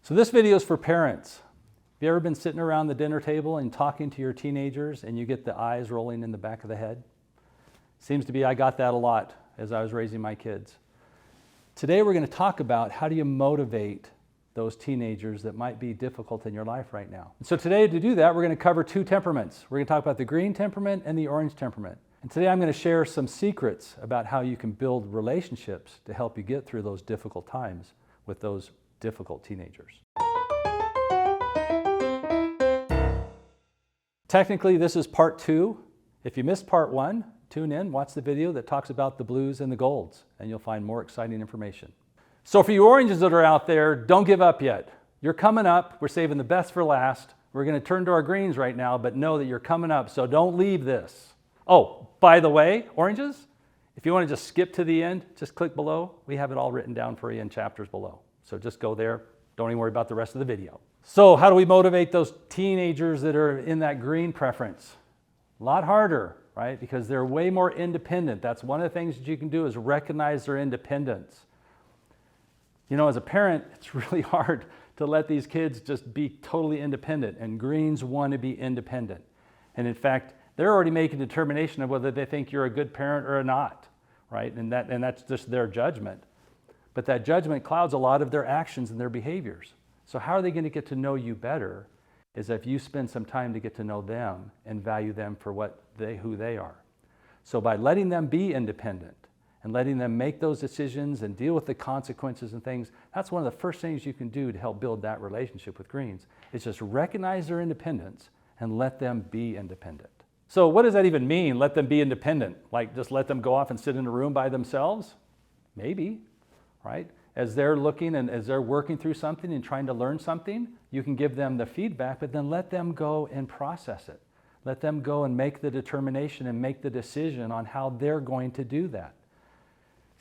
So this video is for parents. Have you ever been sitting around the dinner table and talking to your teenagers and you get the eyes rolling in the back of the head? Seems to be I got that a lot as I was raising my kids. Today we're going to talk about how do you motivate those teenagers that might be difficult in your life right now. And so today to do that, we're going to cover two temperaments. We're going to talk about the green temperament and the orange temperament. And today I'm going to share some secrets about how you can build relationships to help you get through those difficult times with those difficult teenagers. Technically, this is part 2. If you missed part 1, tune in, watch the video that talks about the blues and the golds, and you'll find more exciting information. So for you oranges that are out there, don't give up yet. You're coming up. We're saving the best for last. We're going to turn to our greens right now, but know that you're coming up, so don't leave this. Oh, by the way, oranges, if you want to just skip to the end, just click below. We have it all written down for you in chapters below. So just go there. Don't even worry about the rest of the video. So how do we motivate those teenagers that are in that green preference? A lot harder, right? Because they're way more independent. That's one of the things that you can do is recognize their independence. You know, as a parent, it's really hard to let these kids just be totally independent, and greens want to be independent. And in fact, they're already making a determination of whether they think you're a good parent or not, right? And that's just their judgment. But that judgment clouds a lot of their actions and their behaviors. So how are they going to get to know you better is if you spend some time to get to know them and value them for who they are. So by letting them be independent and letting them make those decisions and deal with the consequences and things, that's one of the first things you can do to help build that relationship with greens. It's just recognize their independence and let them be independent. So what does that even mean, let them be independent? Like just let them go off and sit in a room by themselves? Maybe, right? As they're looking and as they're working through something and trying to learn something, you can give them the feedback, but then let them go and process it. Let them go and make the determination and make the decision on how they're going to do that.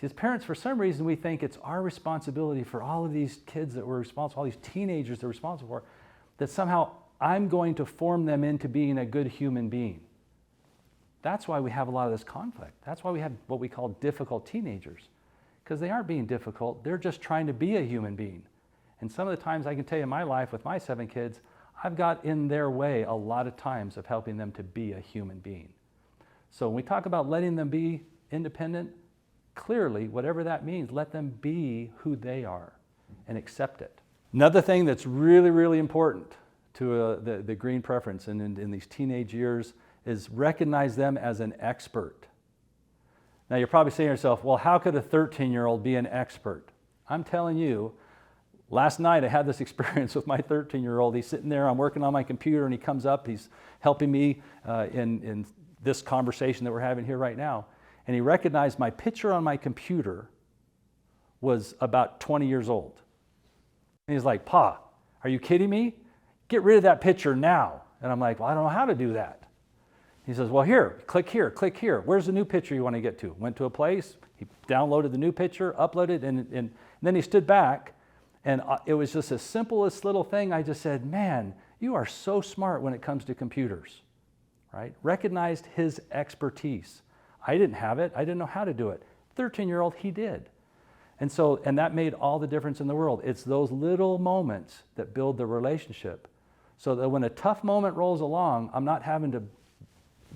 See, as parents, for some reason, we think it's our responsibility for all of these kids that we're responsible, all these teenagers that we're responsible for, that somehow I'm going to form them into being a good human being. That's why we have a lot of this conflict. That's why we have what we call difficult teenagers. Because they aren't being difficult, they're just trying to be a human being. And some of the times I can tell you in my life with my 7 kids, I've got in their way a lot of times of helping them to be a human being. So when we talk about letting them be independent, clearly, whatever that means, let them be who they are and accept it. Another thing that's really, really important to the green preference and in these teenage years is recognize them as an expert. Now you're probably saying to yourself, well, how could a 13-year-old be an expert? I'm telling you, last night I had this experience with my 13-year-old. He's sitting there, I'm working on my computer, and he comes up, he's helping me in this conversation that we're having here right now. And he recognized my picture on my computer was about 20 years old. And he's like, Pa, are you kidding me? Get rid of that picture now. And I'm like, well, I don't know how to do that. He says, well, here, click here, click here. Where's the new picture you want to get to? Went to a place, he downloaded the new picture, uploaded, and then he stood back, and it was just the simplest little thing. I just said, man, you are so smart when it comes to computers, right? Recognized his expertise. I didn't have it. I didn't know how to do it. 13-year-old, he did. And that made all the difference in the world. It's those little moments that build the relationship so that when a tough moment rolls along, I'm not having to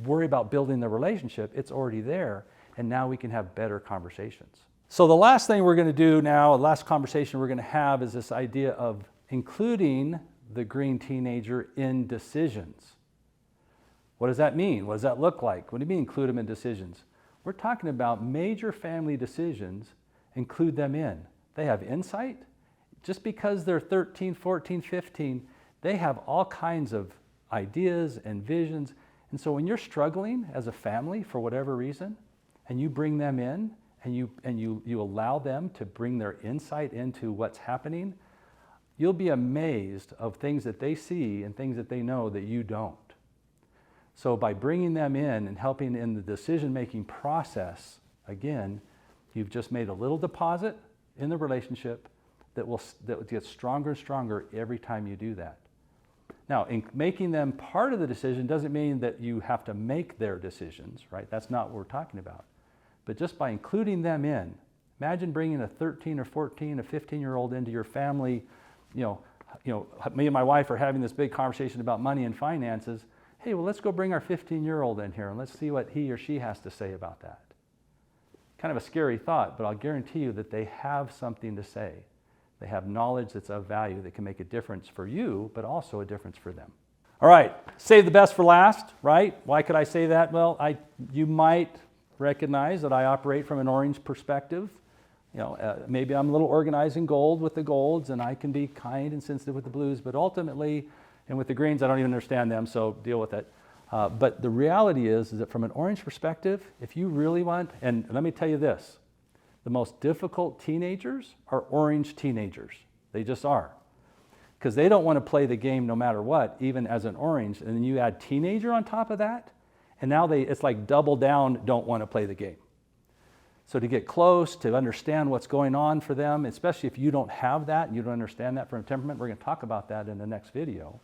worry about building the relationship. It's already there, and now we can have better conversations. So the last thing we're going to do now, the last conversation we're going to have is this idea of including the green teenager in decisions. What does that mean? What does that look like? What do you mean include them in decisions? We're talking about major family decisions, include them in. They have insight. Just because they're 13, 14, 15, they have all kinds of ideas and visions. And so when you're struggling as a family for whatever reason, and you bring them in, and you allow them to bring their insight into what's happening, you'll be amazed of things that they see and things that they know that you don't. So by bringing them in and helping in the decision-making process, again, you've just made a little deposit in the relationship that will get stronger and stronger every time you do that. Now, in making them part of the decision doesn't mean that you have to make their decisions, right? That's not what we're talking about. But just by including them in, imagine bringing a 13 or 14, a 15-year-old into your family, me and my wife are having this big conversation about money and finances. Hey, well, let's go bring our 15-year-old in here and let's see what he or she has to say about that. Kind of a scary thought, but I'll guarantee you that they have something to say. They have knowledge that's of value that can make a difference for you, but also a difference for them. All right, save the best for last, right? Why could I say that? Well, you might recognize that I operate from an orange perspective. Maybe I'm a little organized in gold with the golds, and I can be kind and sensitive with the blues, but ultimately, and with the greens, I don't even understand them, so deal with it. But the reality is that from an orange perspective, if you really want, and let me tell you this, the most difficult teenagers are orange teenagers. They just are. Because they don't want to play the game no matter what, even as an orange. And then you add teenager on top of that, and now it's like double down, don't want to play the game. So to get close, to understand what's going on for them, especially if you don't have that and you don't understand that from a temperament, we're going to talk about that in the next video.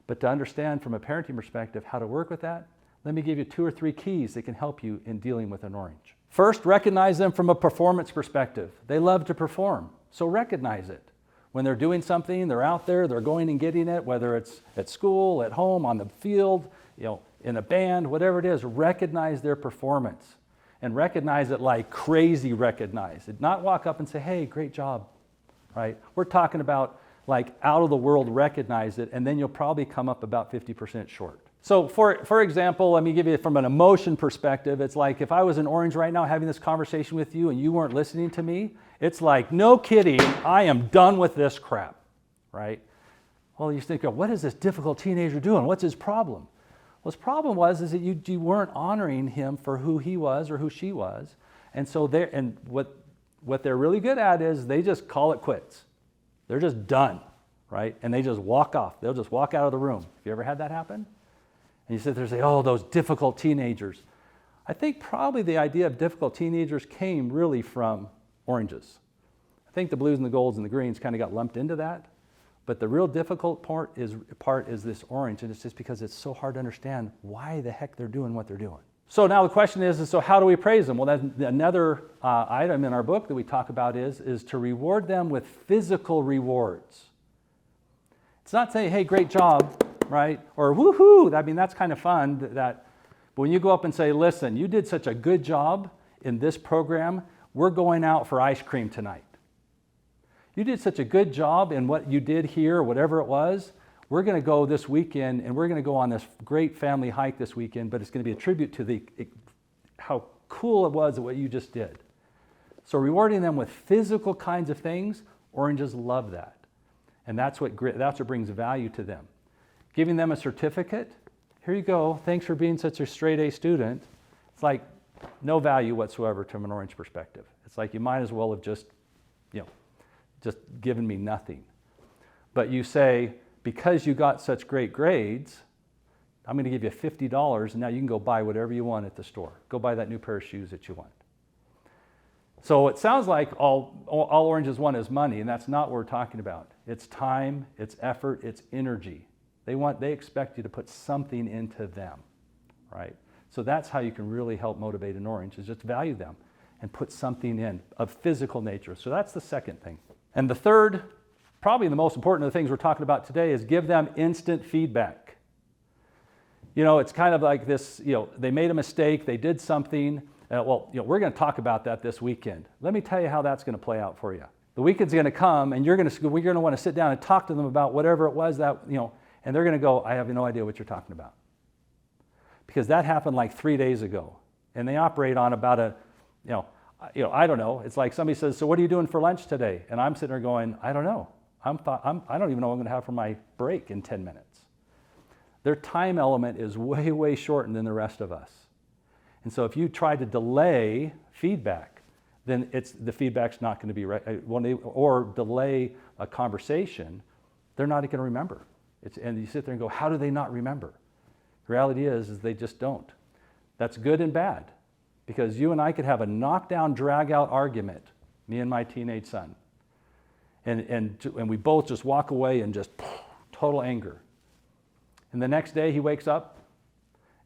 But to understand from a parenting perspective how to work with that, let me give you 2 or 3 keys that can help you in dealing with an orange. First, recognize them from a performance perspective. They love to perform, so recognize it. When they're doing something, they're out there, they're going and getting it, whether it's at school, at home, on the field, in a band, whatever it is, recognize their performance. And recognize it like crazy recognize it. Not walk up and say, hey, great job, right? We're talking about like out of the world recognize it, and then you'll probably come up about 50% short. So for example, let me give you from an emotion perspective, it's like if I was an orange right now having this conversation with you and you weren't listening to me, it's like, no kidding, I am done with this crap, right? Well, you think, what is this difficult teenager doing? What's his problem? Well, his problem is that you weren't honoring him for who he was or who she was. And so what they're really good at is they just call it quits. They're just done, right? And they just walk off. They'll just walk out of the room. Have you ever had that happen? And you sit there and say, oh, those difficult teenagers. I think probably the idea of difficult teenagers came really from oranges. I think the blues and the golds and the greens kind of got lumped into that. But the real difficult part is this orange, and it's just because it's so hard to understand why the heck they're doing what they're doing. So now the question is so how do we praise them? Well, that's another item in our book that we talk about is to reward them with physical rewards. It's not saying, hey, great job, right? Or woohoo, I mean, that's kind of fun. But when you go up and say, listen, you did such a good job in this program, we're going out for ice cream tonight. You did such a good job in what you did here, or whatever it was. We're going to go this weekend, and we're going to go on this great family hike this weekend, but it's going to be a tribute to how cool it was at what you just did. So rewarding them with physical kinds of things, oranges love that. And that's what brings value to them. Giving them a certificate, here you go, thanks for being such a straight A student. It's like no value whatsoever from an orange perspective. It's like you might as well have just given me nothing. But you say, because you got such great grades, I'm going to give you $50 and now you can go buy whatever you want at the store. Go buy that new pair of shoes that you want. So it sounds like all oranges want is money, and that's not what we're talking about. It's time, it's effort, it's energy. They expect you to put something into them, right? So that's how you can really help motivate an orange, is just value them and put something in of physical nature. So that's the second thing. And the third, probably the most important of the things we're talking about today, is give them instant feedback. It's kind of like this, they made a mistake, they did something, we're going to talk about that this weekend. Let me tell you how that's going to play out for you. The weekend's going to come, and we're going to want to sit down and talk to them about whatever it was that, and they're going to go, I have no idea what you're talking about. Because that happened like 3 days ago, and they operate on about I don't know. It's like somebody says, so what are you doing for lunch today? And I'm sitting there going, I don't know. I don't even know what I'm going to have for my break in 10 minutes. Their time element is way, way shortened than the rest of us. And so if you try to delay feedback, then the feedback's not going to be right. Or delay a conversation, they're not going to remember. And you sit there and go, how do they not remember? The reality is they just don't. That's good and bad. Because you and I could have a knockdown, drag-out argument, me and my teenage son. And we both just walk away in just total anger. And the next day he wakes up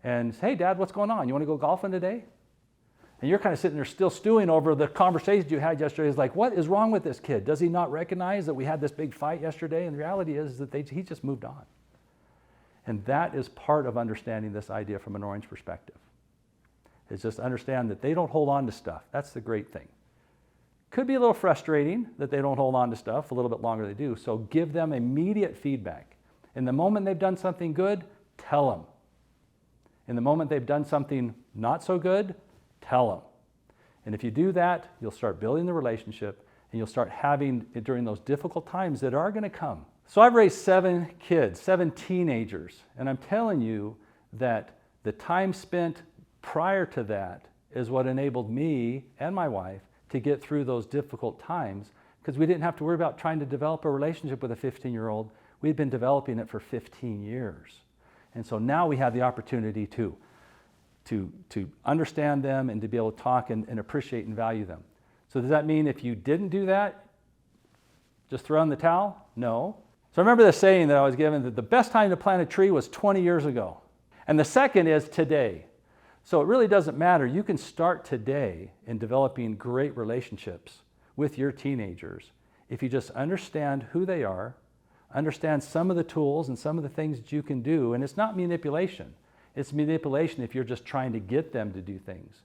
and says, hey, Dad, what's going on? You want to go golfing today? And And you're kind of sitting there still stewing over the conversations you had yesterday. It's like, what is wrong with this kid? Does he not recognize that we had this big fight yesterday? And the reality is that he just moved on. And that is part of understanding this idea from an orange perspective. It's just understand that they don't hold on to stuff. That's the great thing. Could be a little frustrating that they don't hold on to stuff a little bit longer than they do. So give them immediate feedback. In the moment they've done something good, tell them. In the moment they've done something not so good, tell them. And if you do that, you'll start building the relationship and you'll start having it during those difficult times that are going to come. So I've raised 7 kids, 7 teenagers, and I'm telling you that the time spent prior to that is what enabled me and my wife to get through those difficult times, because we didn't have to worry about trying to develop a relationship with a 15-year-old. We'd been developing it for 15 years. And so now we have the opportunity to understand them and to be able to talk and appreciate and value them. So does that mean if you didn't do that, just throw in the towel? No. So I remember the saying that I was given that the best time to plant a tree was 20 years ago. And the second is today. So it really doesn't matter. You can start today in developing great relationships with your teenagers if you just understand who they are, understand some of the tools and some of the things that you can do. And it's not manipulation. It's manipulation if you're just trying to get them to do things.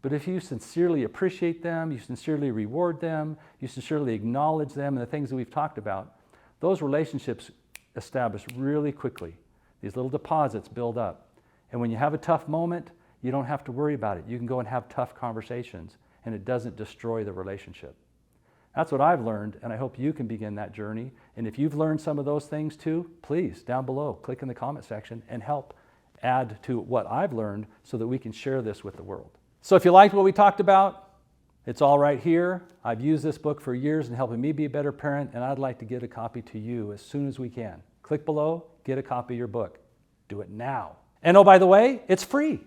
But if you sincerely appreciate them, you sincerely reward them, you sincerely acknowledge them and the things that we've talked about, those relationships establish really quickly. These little deposits build up. And when you have a tough moment, you don't have to worry about it. You can go and have tough conversations and it doesn't destroy the relationship. That's what I've learned, and I hope you can begin that journey. And if you've learned some of those things too, please, down below, click in the comment section and help add to what I've learned so that we can share this with the world. So if you liked what we talked about, it's all right here. I've used this book for years in helping me be a better parent, and I'd like to get a copy to you as soon as we can. Click below, get a copy of your book. Do it now. And oh, by the way, it's free.